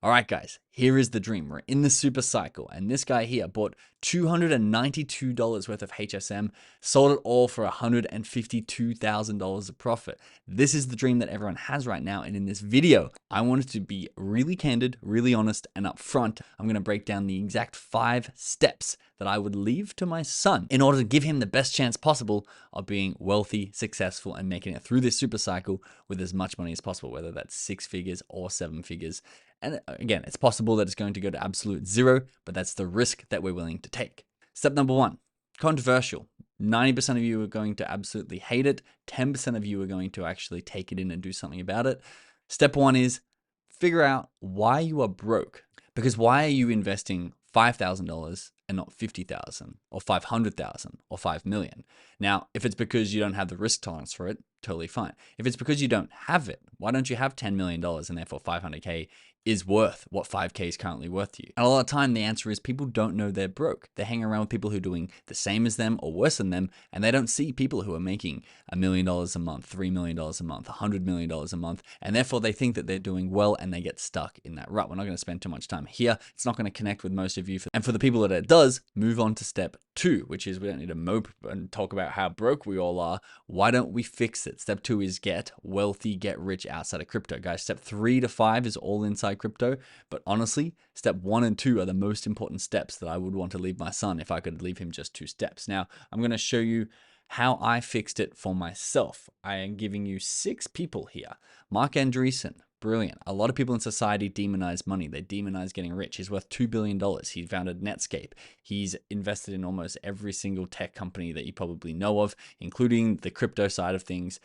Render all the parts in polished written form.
All right, guys, here is the dream. We're in the super cycle, and this guy here bought $292 worth of HSM, sold it all for $152,000 of profit. This is the dream that everyone has right now, and in this video, I wanted to be really candid, really honest, and upfront. I'm going to break down the exact 5 steps that I would leave to my son in order to give him the best chance possible of being wealthy, successful, and making it through this super cycle with as much money as possible, whether that's 6 figures or 7 figures. And again, it's possible that it's going to go to absolute zero, but that's the risk that we're willing to take. Step number 1, controversial. 90% of you are going to absolutely hate it. 10% of you are going to actually take it in and do something about it. Step 1 is figure out why you are broke. Because why are you investing $5,000 and not $50,000 or $500,000 or $5 million? Now, if it's because you don't have the risk tolerance for it, totally fine. If it's because you don't have it, why don't you have $10 million and therefore 500K is worth what 5K is currently worth to you? And a lot of time the answer is people don't know they're broke. They hang around with people who are doing the same as them or worse than them, and they don't see people who are making $1 million a month, $3 million a month, $100 million a month, and therefore they think that they're doing well and they get stuck in that rut. We're not going to spend too much time here. It's not going to connect with most of you. And for the people that it does, move on to step 2, which is we don't need to mope and talk about how broke we all are. Why don't we fix it? Step 2 is get wealthy, get rich outside of crypto. Guys, step 3 to 5 is all inside crypto. But honestly, step 1 and 2 are the most important steps that I would want to leave my son if I could leave him just 2 steps. Now, I'm going to show you how I fixed it for myself. I am giving you 6 people here. Mark Andreessen, brilliant. A lot of people in society demonize money. They demonize getting rich. He's worth $2 billion. He founded Netscape. He's invested in almost every single tech company that you probably know of, including the crypto side of things.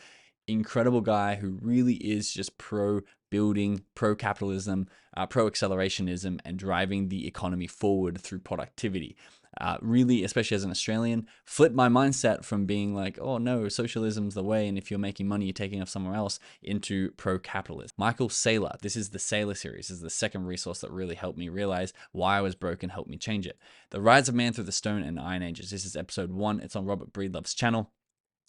Incredible guy who really is just pro building, pro capitalism, pro accelerationism, and driving the economy forward through productivity. Really, especially as an Australian, flipped my mindset from being like, oh no, socialism's the way, and if you're making money, you're taking off somewhere else, into pro-capitalism. Michael Saylor, this is the Saylor series. This is the second resource that really helped me realize why I was broke and helped me change it. The Rise of Man Through the Stone and Iron Ages. This is episode 1. It's on Robert Breedlove's channel.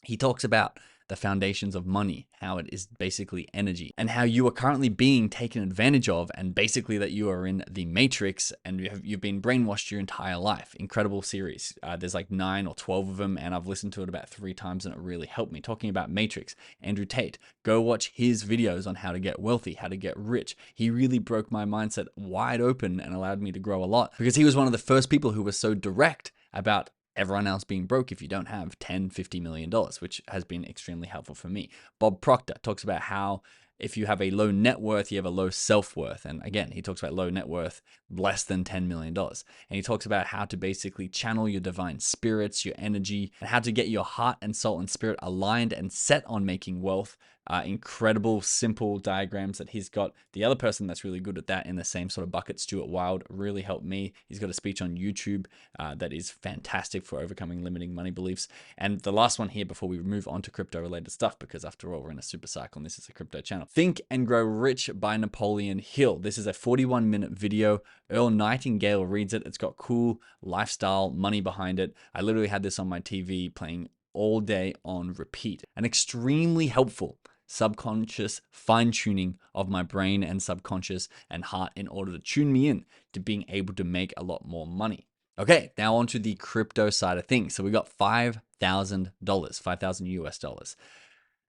He talks about the foundations of money, how it is basically energy, and how you are currently being taken advantage of, and basically that you are in the matrix and you've been brainwashed your entire life. Incredible series. There's like 9 or 12 of them, and I've listened to it about 3 times, and it really helped me. Talking about Matrix, Andrew Tate, go watch his videos on how to get wealthy, how to get rich. He really broke my mindset wide open and allowed me to grow a lot, because he was one of the first people who was so direct about everyone else being broke if you don't have $10-50 million, which has been extremely helpful for me. Bob Proctor talks about how if you have a low net worth, you have a low self-worth. And again, he talks about low net worth, less than $10 million. And he talks about how to basically channel your divine spirits, your energy, and how to get your heart and soul and spirit aligned and set on making wealth. Incredible, simple diagrams that he's got. The other person that's really good at that in the same sort of bucket, Stuart Wilde, really helped me. He's got a speech on YouTube that is fantastic for overcoming limiting money beliefs. And the last one here before we move on to crypto related stuff, because after all, we're in a super cycle and this is a crypto channel. Think and Grow Rich by Napoleon Hill. This is a 41-minute video. Earl Nightingale reads it. It's got cool lifestyle money behind it. I literally had this on my TV playing all day on repeat. And extremely helpful subconscious fine-tuning of my brain and subconscious and heart in order to tune me in to being able to make a lot more money. Okay, now on to the crypto side of things. So we got $5,000, 5,000 US dollars.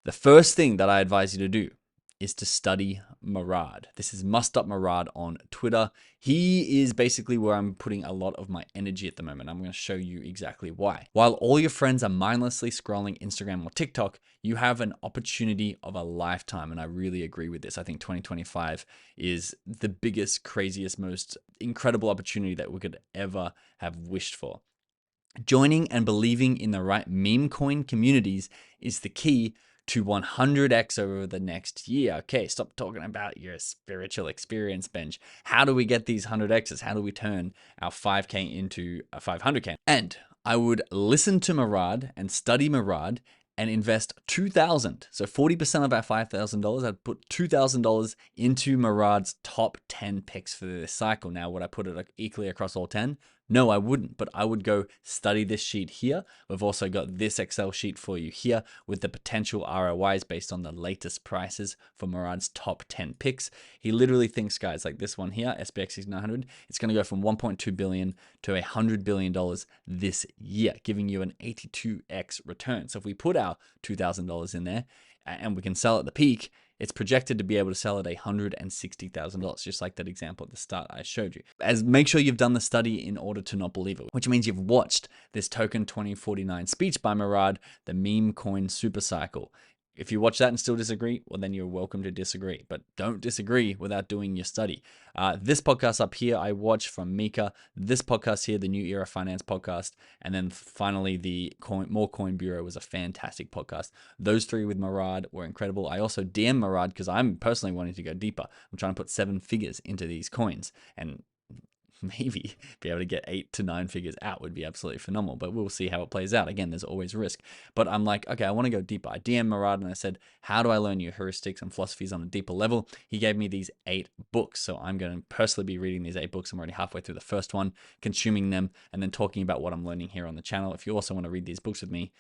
The first thing that I advise you to do is to study Murad. This is Must Up Murad on Twitter. He is basically where I'm putting a lot of my energy at the moment. I'm going to show you exactly why. While all your friends are mindlessly scrolling Instagram or TikTok, you have an opportunity of a lifetime. And I really agree with this. I think 2025 is the biggest, craziest, most incredible opportunity that we could ever have wished for. Joining and believing in the right meme coin communities is the key to 100x over the next year. Okay, stop talking about your spiritual experience, Benj. How do we get these 100x's? How do we turn our 5K into a 500K? And I would listen to Murad and study Murad and invest $2,000. So 40% of our $5,000, I'd put $2,000 into Murad's top 10 picks for this cycle. Now, would I put it equally across all 10? No, I wouldn't, but I would go study this sheet here. We've also got this Excel sheet for you here with the potential ROIs based on the latest prices for Murad's top 10 picks. He literally thinks, guys, like this one here, SPX 900, it's going to go from 1.2 billion to $100 billion this year, giving you an 82x return. So if we put our $2,000 in there and we can sell at the peak, it's projected to be able to sell at $160,000, just like that example at the start I showed you. Make sure you've done the study in order to not believe it, which means you've watched this Token 2049 speech by Murad, the meme coin super cycle. If you watch that and still disagree, well, then you're welcome to disagree. But don't disagree without doing your study. This podcast up here, I watched from Mika. This podcast here, the New Era Finance podcast. And then finally, the More Coin Bureau was a fantastic podcast. Those three with Murad were incredible. I also DM Murad because I'm personally wanting to go deeper. I'm trying to put 7 figures into these coins. And maybe be able to get 8 to 9 figures out would be absolutely phenomenal, but we'll see how it plays out. Again, there's always risk, but I'm like, okay, I want to go deeper. I DM Murad and I said, how do I learn your heuristics and philosophies on a deeper level? He gave me these 8 books. So I'm going to personally be reading these 8 books. I'm already halfway through the first one, consuming them, and then talking about what I'm learning here on the channel. If you also want to read these books with me,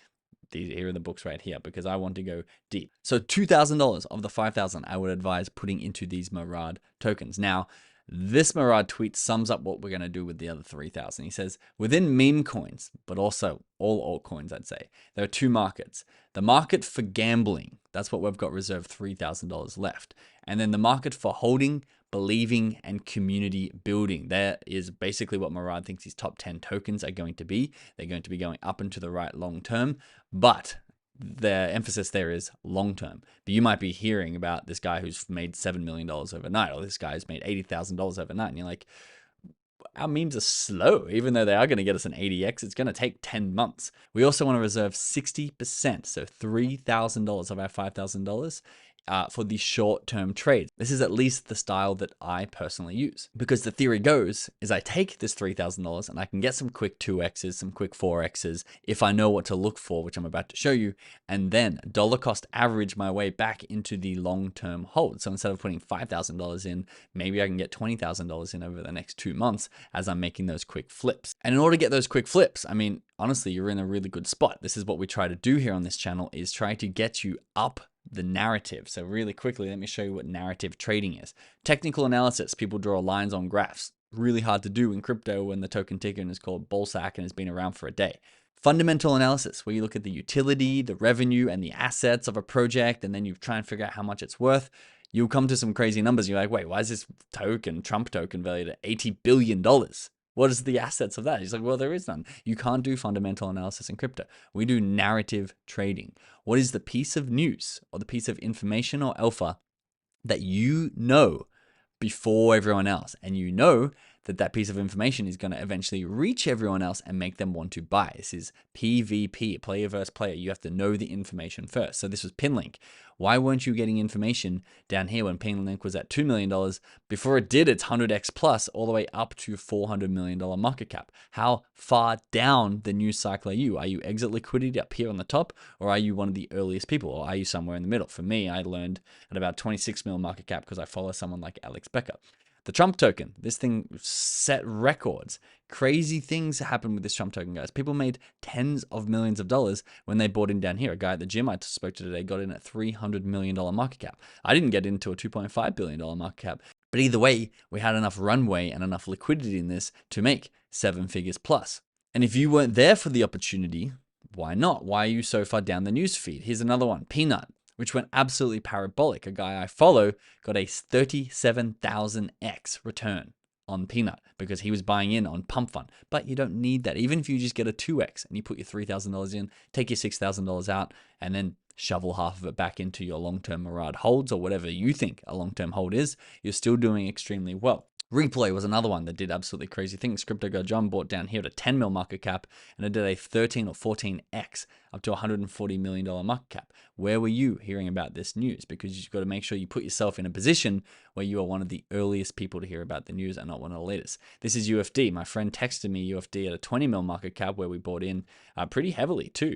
here are the books right here because I want to go deep. So $2,000 of the 5,000 I would advise putting into these Murad tokens. Now, this Murad tweet sums up what we're going to do with the other 3,000. He says, within meme coins, but also all altcoins, I'd say, there are 2 markets. The market for gambling, that's what we've got reserved $3,000 left. And then the market for holding, believing, and community building. That is basically what Murad thinks his top 10 tokens are going to be. They're going to be going up and to the right long term, but the emphasis there is long term. But you might be hearing about this guy who's made $7 million overnight, or this guy's made $80,000 overnight, and you're like, our memes are slow. Even though they are going to get us an 80x, it's going to take 10 months. We also want to reserve 60%, so $3,000 of our $5,000 for the short-term trades. This is at least the style that I personally use, because the theory goes is I take this $3,000 and I can get some quick 2x's, some quick 4x's if I know what to look for, which I'm about to show you, and then dollar cost average my way back into the long-term hold. So instead of putting $5,000 in, maybe I can get $20,000 in over the next 2 months as I'm making those quick flips. And in order to get those quick flips, I mean, honestly, you're in a really good spot. This is what we try to do here on this channel, is try to get you up the narrative. So really quickly, let me show you what narrative trading is. Technical analysis, people draw lines on graphs. Really hard to do in crypto when the token ticker is called BullSack and has been around for a day. Fundamental analysis, where you look at the utility, the revenue, and the assets of a project, and then you try and figure out how much it's worth. You'll come to some crazy numbers. You're like, wait, why is this token, Trump token, valued at $80 billion? What is the assets of that? He's like, well, there is none. You can't do fundamental analysis in crypto. We do narrative trading. What is the piece of news or the piece of information or alpha that you know before everyone else? And you know that that piece of information is going to eventually reach everyone else and make them want to buy. This is PvP, player versus player. You have to know the information first. So this was Pinlink. Why weren't you getting information down here when Pinlink was at $2 million before it did its 100x plus all the way up to $400 million market cap? How far down the news cycle are you? Are you exit liquidity up here on the top, or are you one of the earliest people, or are you somewhere in the middle? For me, I learned at about 26 mil market cap because I follow someone like Becker. The Trump token, this thing set records. Crazy things happen with this Trump token, guys. People made tens of millions of dollars when they bought in down here. A guy at the gym I spoke to today got in at $300 million market cap. I didn't get into a $2.5 billion market cap. But either way, we had enough runway and enough liquidity in this to make 7 figures plus. And if you weren't there for the opportunity, why not? Why are you so far down the news feed? Here's another one, Peanut, which went absolutely parabolic. A guy I follow got a 37,000x return on Peanut because he was buying in on Pump Fund. But you don't need that. Even if you just get a 2x and you put your $3,000 in, take your $6,000 out, and then shovel half of it back into your long-term Murad holds or whatever you think a long-term hold is, you're still doing extremely well. Replay was another one that did absolutely crazy things. FrankdeGods John bought down here at a 10 mil market cap, and it did a 13 or 14x up to $140 million market cap. Where were you hearing about this news? Because you've got to make sure you put yourself in a position where you are one of the earliest people to hear about the news and not one of the latest. This is UFD. My friend texted me UFD at a 20 mil market cap where we bought in pretty heavily too.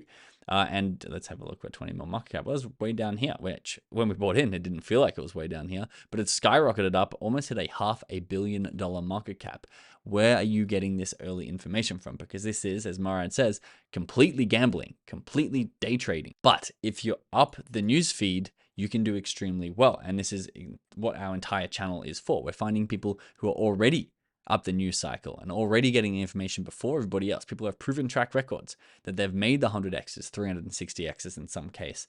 And let's have a look at 20 mil market cap. Well, it was way down here, which when we bought in, it didn't feel like it was way down here, but it's skyrocketed up, almost hit a $500 million market cap. Where are you getting this early information from? Because this is, as Murad says, completely gambling, completely day trading. But if you're up the news feed, you can do extremely well. And this is what our entire channel is for. We're finding people who are already up the news cycle and already getting the information before everybody else. People have proven track records that they've made the 100x's, 360x's in some case,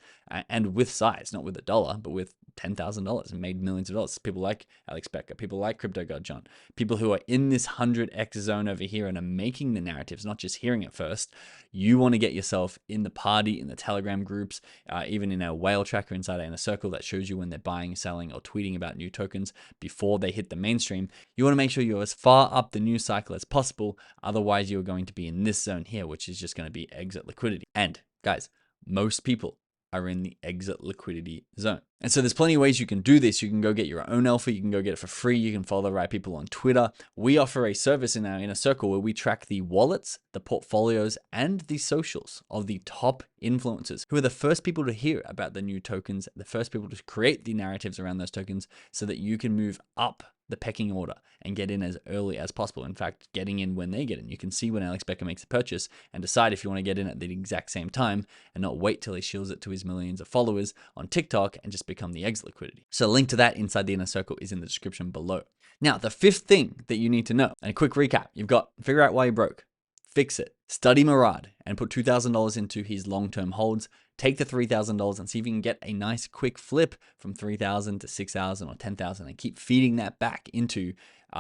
and with size, not with a dollar, but with $10,000 and made millions of dollars. People like Alex Becker, people like FrankdeGods John, people who are in this 100x zone over here and are making the narratives, not just hearing it first. You want to get yourself in the party, in the Telegram groups, even in our whale tracker inside our inner circle that shows you when they're buying, selling, or tweeting about new tokens before they hit the mainstream. You want to make sure you're as far up the news cycle as possible. Otherwise, you're going to be in this zone here, which is just going to be exit liquidity. And guys, most people are in the exit liquidity zone. And so there's plenty of ways you can do this. You can go get your own alpha. You can go get it for free. You can follow the right people on Twitter. We offer a service in our inner circle where we track the wallets, the portfolios, and the socials of the top influencers who are the first people to hear about the new tokens, the first people to create the narratives around those tokens so that you can move up the pecking order and get in as early as possible. In fact, getting in when they get in. You can see when Alex Becker makes a purchase and decide if you want to get in at the exact same time and not wait till he shields it to his millions of followers on TikTok and just become the exit liquidity. So a link to that inside the inner circle is in the description below. Now, the fifth thing that you need to know, and a quick recap, you've got figure out why you're broke, fix it, study Murad and put $2,000 into his long-term holds. Take the $3,000 and see if you can get a nice quick flip from 3,000 to 6,000 or 10,000 and keep feeding that back into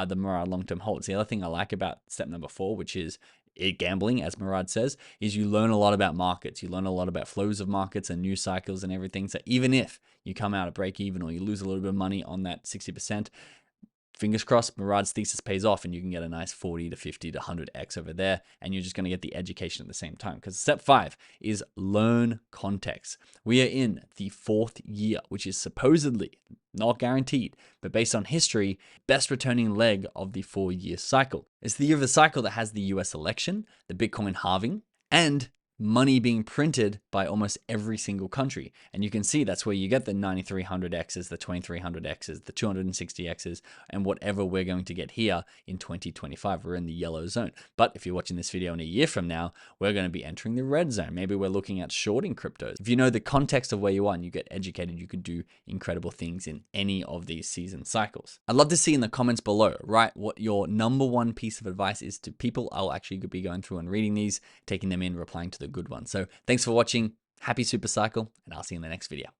the Murad long-term holds. The other thing I like about step number 4, which is gambling, as Murad says, is you learn a lot about markets. You learn a lot about flows of markets and news cycles and everything. So even if you come out at break even or you lose a little bit of money on that 60%, fingers crossed, Murad's thesis pays off and you can get a nice 40 to 50 to 100x over there. And you're just going to get the education at the same time. Because step 5 is learn context. We are in the 4th year, which is supposedly not guaranteed, but based on history, best returning leg of the 4-year cycle. It's the year of the cycle that has the US election, the Bitcoin halving, and money being printed by almost every single country. And you can see that's where you get the 9300Xs, the 2300Xs, the 260Xs, and whatever we're going to get here in 2025. We're in the yellow zone. But if you're watching this video in a year from now, we're going to be entering the red zone. Maybe we're looking at shorting cryptos. If you know the context of where you are and you get educated, you could do incredible things in any of these season cycles. I'd love to see in the comments below, right, what your number 1 piece of advice is to people. I'll actually be going through and reading these, taking them in, replying to the good one. So thanks for watching. Happy super cycle, and I'll see you in the next video.